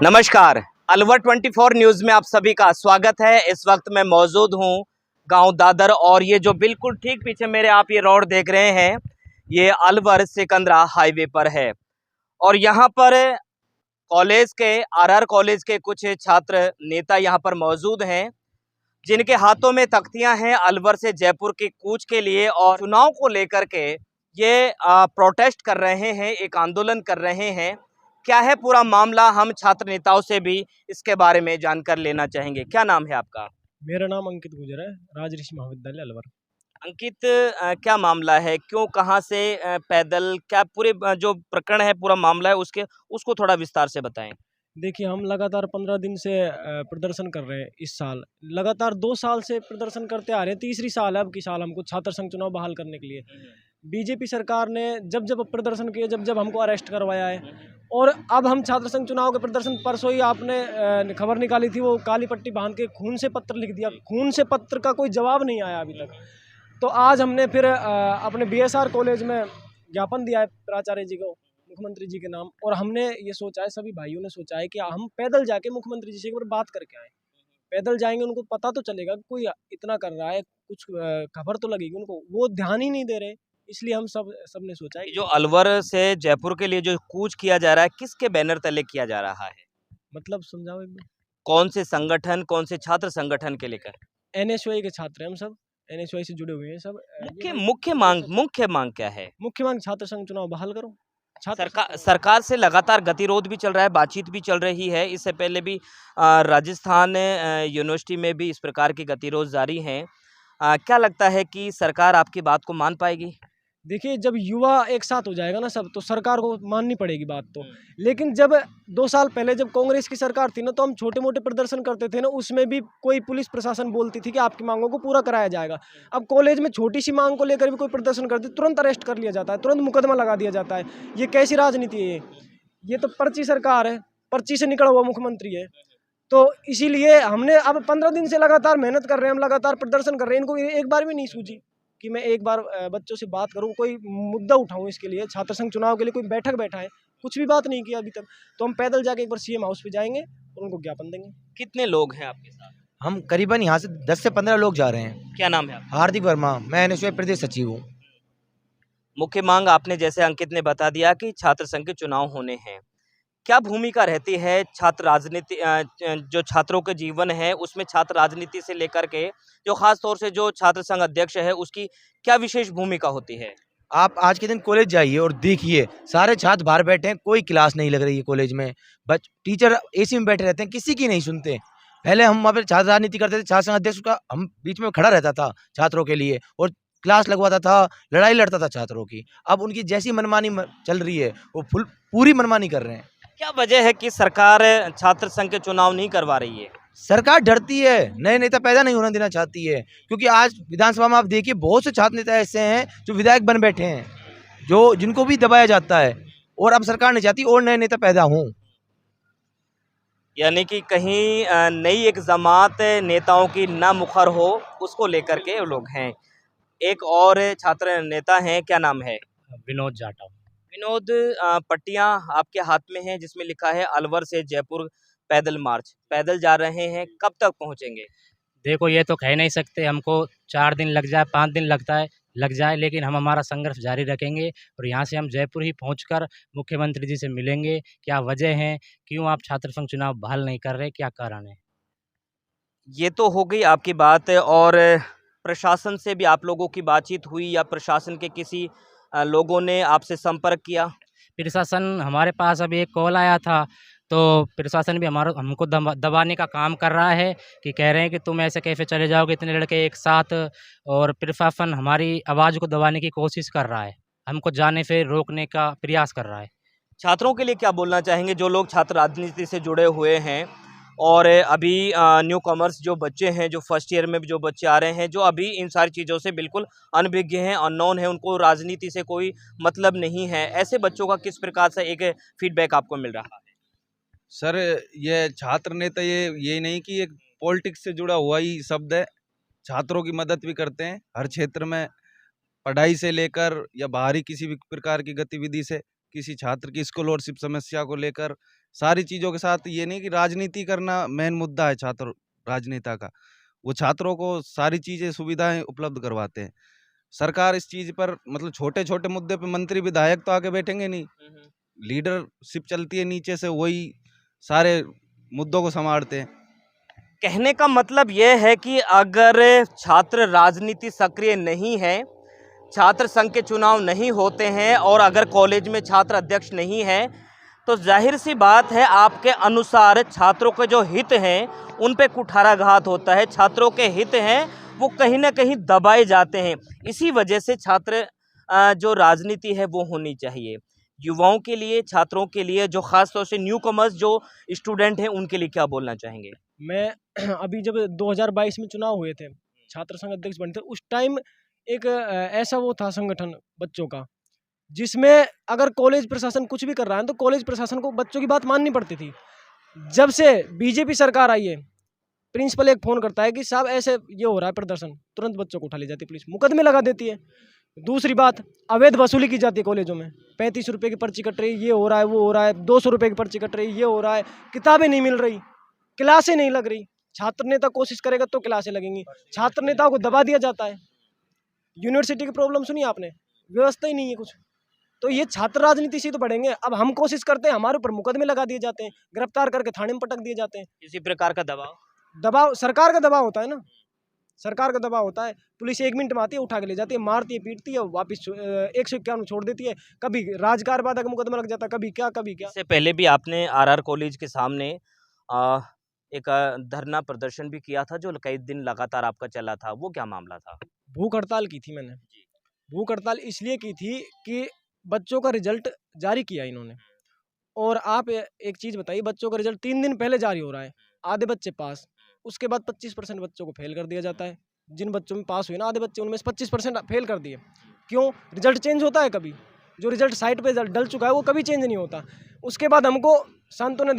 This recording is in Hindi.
नमस्कार। अलवर 24 न्यूज़ में आप सभी का स्वागत है। इस वक्त मैं मौजूद हूं गांव दादर और ये जो बिल्कुल ठीक पीछे मेरे आप ये रोड देख रहे हैं, ये अलवर सिकंदरा हाईवे पर है। और यहाँ पर कॉलेज के आरआर कॉलेज के कुछ छात्र नेता यहाँ पर मौजूद हैं, जिनके हाथों में तख्तियां हैं अलवर से जयपुर की कूच के लिए और चुनाव को लेकर के ये प्रोटेस्ट कर रहे हैं, एक आंदोलन कर रहे हैं। क्या है पूरा मामला, हम छात्र नेताओं से भी इसके बारे में जानकर लेना चाहेंगे। क्या नाम है आपका? मेरा नाम अंकित गुजर है, राजऋषि महाविद्यालय अलवर। अंकित, क्या मामला है, क्यों, कहाँ से, पैदल, क्या पूरे जो प्रकरण है, पूरा मामला है उसको थोड़ा विस्तार से बताएं। देखिए, हम लगातार 15 दिन से प्रदर्शन कर रहे हैं। इस साल लगातार 2 साल से प्रदर्शन करते आ रहे हैं। तीसरी साल है अब की साल हमको छात्र संघ चुनाव बहाल करने के लिए। बीजेपी सरकार ने जब जब प्रदर्शन किए, जब जब हमको अरेस्ट करवाया है। और अब हम छात्र संघ चुनाव के प्रदर्शन, परसों ही आपने खबर निकाली थी, वो काली पट्टी बांध के खून से पत्र लिख दिया। खून से पत्र का कोई जवाब नहीं आया अभी तक। तो आज हमने फिर अपने बीएसआर कॉलेज में ज्ञापन दिया है प्राचार्य जी को, मुख्यमंत्री जी के नाम। और हमने ये सोचा है, सभी भाइयों ने सोचा है कि हम पैदल जाके मुख्यमंत्री जी से एक बार बात करके आए। पैदल जाएंगे, उनको पता तो चलेगा कि कोई इतना कर रहा है, कुछ खबर तो लगेगी उनको। वो ध्यान ही नहीं दे रहे, इसलिए हम सबने सोचा है। जो अलवर से जयपुर के लिए जो कूच किया जा रहा है, किसके बैनर तले किया जा रहा है? मतलब समझाओ एक बार। कौन से संगठन, कौन से छात्र संगठन के लेकर? एनएसयूआई के छात्र हैं हम सब, एनएसयूआई से जुड़े हुए हैं सब। मुख्य मांग क्या है? मुख्य मांग छात्र संघ चुनाव बहाल करो। सरकार से लगातार गतिरोध भी चल रहा है, बातचीत भी चल रही है। इससे पहले भी राजस्थान यूनिवर्सिटी में भी इस प्रकार की गतिरोध जारी हैं। क्या लगता है कि सरकार आपकी बात को मान पाएगी? देखिए, जब युवा एक साथ हो जाएगा ना सब, तो सरकार को माननी पड़ेगी बात तो। लेकिन जब 2 साल पहले जब कांग्रेस की सरकार थी ना, तो हम छोटे मोटे प्रदर्शन करते थे ना, उसमें भी कोई पुलिस प्रशासन बोलती थी कि आपकी मांगों को पूरा कराया जाएगा। अब कॉलेज में छोटी सी मांग को लेकर भी कोई प्रदर्शन करते, तुरंत अरेस्ट कर लिया जाता है, तुरंत मुकदमा लगा दिया जाता है। ये कैसी राजनीति है? ये तो पर्ची सरकार है, पर्ची से निकला हुआ मुख्यमंत्री है। तो इसीलिए हमने अब 15 दिन से लगातार मेहनत कर रहे हैं, हम लगातार प्रदर्शन कर रहे हैं। इनको एक बार भी नहीं सूझी कि मैं एक बार बच्चों से बात करूं, कोई मुद्दा उठाऊं इसके लिए, छात्र संघ चुनाव के लिए कोई बैठक बैठा है, कुछ भी बात नहीं किया अभी तक। तो हम पैदल जाके एक बार सीएम हाउस पे जाएंगे और उनको ज्ञापन देंगे। कितने लोग हैं आपके साथ? हम करीबन यहाँ से 10 से 15 लोग जा रहे हैं। क्या नाम है आपका? हार्दिक वर्मा, मैं एनएसयूआई प्रदेश सचिव हूँ। मुख्य मांग आपने, जैसे अंकित ने बता दिया, कि छात्र संघ के चुनाव होने हैं। क्या भूमिका रहती है छात्र राजनीति, जो छात्रों के जीवन है उसमें छात्र राजनीति से लेकर के जो खास तौर से जो छात्र संघ अध्यक्ष है, उसकी क्या विशेष भूमिका होती है? आप आज के दिन कॉलेज जाइए और देखिए, सारे छात्र बाहर बैठे हैं, कोई क्लास नहीं लग रही है कॉलेज में। टीचर एसी में बैठे रहते हैं, किसी की नहीं सुनते। पहले हम वहाँ पे छात्र राजनीति करते थे, छात्र संघ अध्यक्ष का हम बीच में खड़ा रहता था छात्रों के लिए और क्लास लगवाता था, लड़ाई लड़ता था छात्रों की। अब उनकी जैसी मनमानी चल रही है, वो पूरी मनमानी कर रहे हैं। क्या वजह है कि सरकार छात्र संघ के चुनाव नहीं करवा रही है? सरकार डरती है, नए नेता पैदा नहीं होने देना चाहती है। क्योंकि आज विधानसभा में आप देखिए, बहुत से छात्र नेता ऐसे हैं जो विधायक बन बैठे हैं, जो जिनको भी दबाया जाता है। और अब सरकार नहीं चाहती और नए नेता पैदा हों। यानी कि कहीं नई एक जमात नेताओं की ना मुखर हो, उसको लेकर के वो लोग हैं। एक और छात्र नेता हैं, क्या नाम है? विनोद जाटव। विनोद, पट्टियां आपके हाथ में हैं जिसमें लिखा है अलवर से जयपुर पैदल मार्च। पैदल जा रहे हैं, कब तक पहुंचेंगे? देखो, ये तो कह नहीं सकते, हमको 4 दिन लग जाए, 5 दिन लग जाए, लेकिन हम हमारा संघर्ष जारी रखेंगे। और यहाँ से हम जयपुर ही पहुंचकर मुख्यमंत्री जी से मिलेंगे। क्या वजह है, क्यों आप छात्र संघ चुनाव बहाल नहीं कर रहे, क्या कारण है? ये तो हो गई आपकी बात। और प्रशासन से भी आप लोगों की बातचीत हुई या प्रशासन के किसी लोगों ने आपसे संपर्क किया? प्रशासन, हमारे पास अभी एक कॉल आया था, तो प्रशासन भी हमको दबाने का काम कर रहा है कि कह रहे हैं कि तुम ऐसे कैसे चले जाओगे इतने लड़के एक साथ। और प्रशासन हमारी आवाज़ को दबाने की कोशिश कर रहा है, हमको जाने से रोकने का प्रयास कर रहा है। छात्रों के लिए क्या बोलना चाहेंगे, जो लोग छात्र राजनीति से जुड़े हुए हैं और अभी न्यू कॉमर्स जो बच्चे हैं, जो फर्स्ट ईयर में जो बच्चे आ रहे हैं, जो अभी इन सारी चीज़ों से बिल्कुल अनभिज्ञ हैं, अननोन है, उनको राजनीति से कोई मतलब नहीं है, ऐसे बच्चों का किस प्रकार से एक फीडबैक आपको मिल रहा है? सर, ये छात्र नेता ये नहीं कि एक पॉलिटिक्स से जुड़ा हुआ ही शब्द है। छात्रों की मदद भी करते हैं हर क्षेत्र में, पढ़ाई से लेकर या बाहरी किसी भी प्रकार की गतिविधि से किसी छात्र की स्कॉलरशिप समस्या को लेकर सारी चीज़ों के साथ, ये नहीं कि राजनीति करना मेन मुद्दा है छात्र राजनेता का, वो छात्रों को सारी चीज़ें सुविधाएं उपलब्ध करवाते हैं। सरकार इस चीज़ पर मतलब छोटे छोटे मुद्दे पे मंत्री विधायक तो आके बैठेंगे नहीं, लीडरशिप चलती है नीचे से, वही सारे मुद्दों को संभालते हैं। कहने का मतलब यह है कि अगर छात्र राजनीति सक्रिय नहीं है, छात्र संघ के चुनाव नहीं होते हैं और अगर कॉलेज में छात्र अध्यक्ष नहीं है, तो जाहिर सी बात है आपके अनुसार छात्रों के जो हित हैं उन पे कुठाराघात होता है, छात्रों के हित हैं वो कहीं ना कहीं दबाए जाते हैं। इसी वजह से छात्र जो राजनीति है वो होनी चाहिए युवाओं के लिए, छात्रों के लिए, जो खास तौर से न्यू कमर्स जो स्टूडेंट हैं उनके लिए क्या बोलना चाहेंगे? मैं अभी जब 2022 में चुनाव हुए थे, छात्र संघ अध्यक्ष बने थे, उस टाइम एक ऐसा वो था संगठन बच्चों का, जिसमें अगर कॉलेज प्रशासन कुछ भी कर रहा है तो कॉलेज प्रशासन को बच्चों की बात माननी पड़ती थी। जब से बीजेपी सरकार आई है, प्रिंसिपल एक फ़ोन करता है कि साहब ऐसे ये हो रहा है प्रदर्शन, तुरंत बच्चों को उठा ले जाती है पुलिस, मुकदमे लगा देती है। दूसरी बात, अवैध वसूली की जाती है कॉलेजों में, 35 रुपये की पर्ची कट रही, ये हो रहा है, वो हो रहा है, 200 रुपये की पर्ची कट रही, ये हो रहा है, किताबें नहीं मिल रही, क्लासें नहीं लग रही। छात्र नेता कोशिश करेगा तो क्लासें लगेंगी, छात्र नेताओं को दबा दिया जाता है। यूनिवर्सिटी की प्रॉब्लम सुनी आपने, व्यवस्था ही नहीं है कुछ, तो ये छात्र राजनीति से तो बढ़ेंगे। अब हम कोशिश करते हैं, हमारे ऊपर मुकदमे लगा दिए जाते हैं, गिरफ्तार करके थाने में पटक दिए जाते हैं। इसी प्रकार का दबाव सरकार का दबाव होता है ना, सरकार का दबाव होता है। पुलिस 1 मिनट में आती है, उठा के ले जाती है, मारती है, पीटती है, वापस 151 छोड़ देती है। कभी राजकार बाधा का मुकदमा लग जाता है, कभी क्या कभी क्या। इससे पहले भी आपने आरआर कॉलेज के सामने एक धरना प्रदर्शन भी किया था जो कई दिन लगातार आपका चला था, वो क्या मामला था? भूख हड़ताल की थी मैंने। भूख हड़ताल इसलिए की थी कि बच्चों का रिजल्ट जारी किया इन्होंने, और आप एक चीज़ बताइए, बच्चों का रिजल्ट 3 दिन पहले जारी हो रहा है, आधे बच्चे पास, उसके बाद 25% बच्चों को फेल कर दिया जाता है। जिन बच्चों में पास हुए ना आधे बच्चे, उनमें से 25% फेल कर दिए। क्यों? रिजल्ट चेंज होता है कभी, जो रिजल्ट साइट पे डल चुका है वो कभी चेंज नहीं होता। उसके बाद हमको सांत्वना